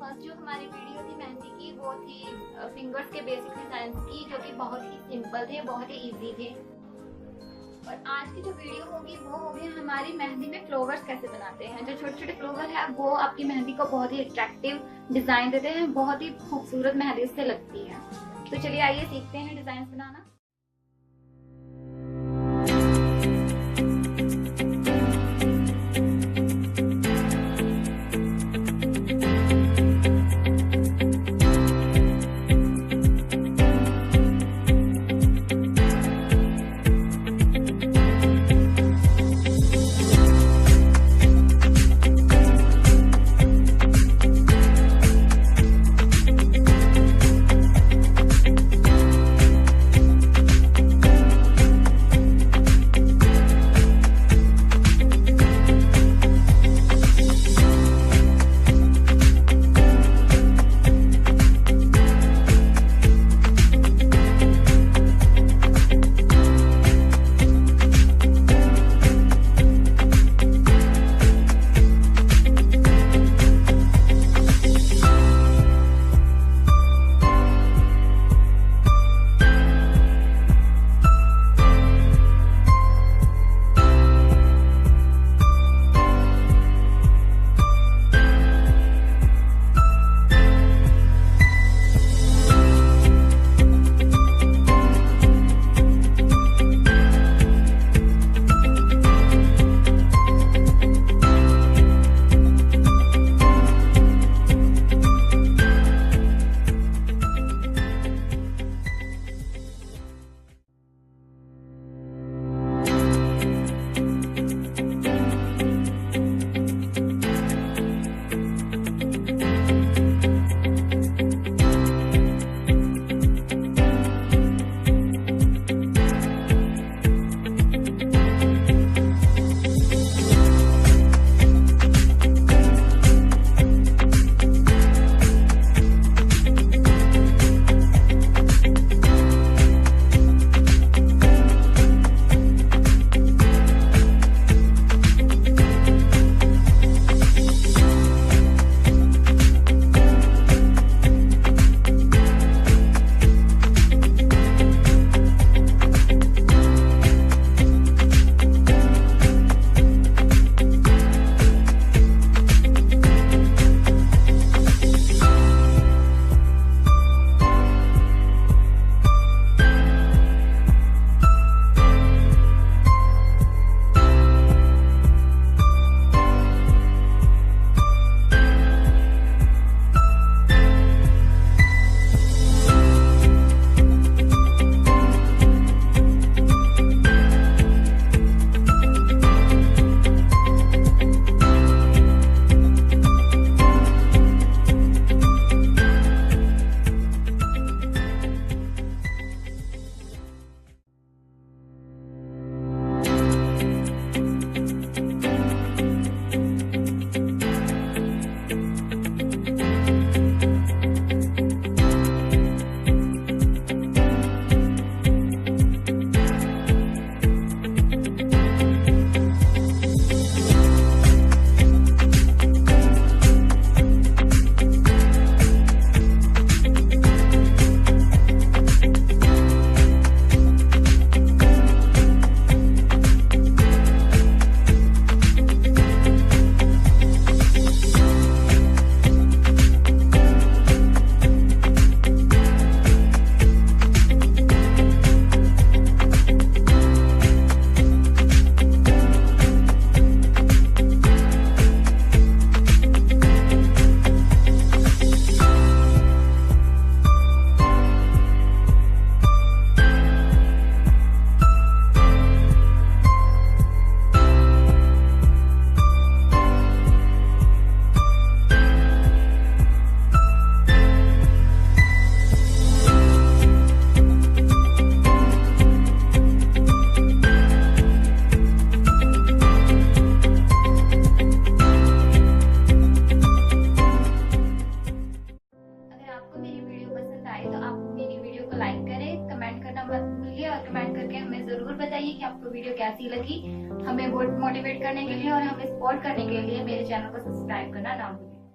First जो हमारी video थी मेहंदी की वो थी फिंगर्स के बेसिक डिजाइन की, जो कि बहुत ही सिंपल थे, बहुत ही इजी थे। और आज की जो वीडियो होगी वो होगी हमारी मेहंदी में फ्लावर्स कैसे बनाते हैं। जो छोटे छोटे फ्लावर है वो आपकी मेहंदी को बहुत ही अट्रैक्टिव डिजाइन देते हैं, बहुत ही खूबसूरत मेहंदी उससे लगती है। तो चलिए आइए सीखते हैं डिजाइन बनाना। कमेंट करके हमें जरूर बताइए कि आपको वीडियो कैसी लगी। हमें बहुत मोटिवेट करने के लिए और हमें सपोर्ट करने के लिए मेरे चैनल को सब्सक्राइब करना ना भूलें।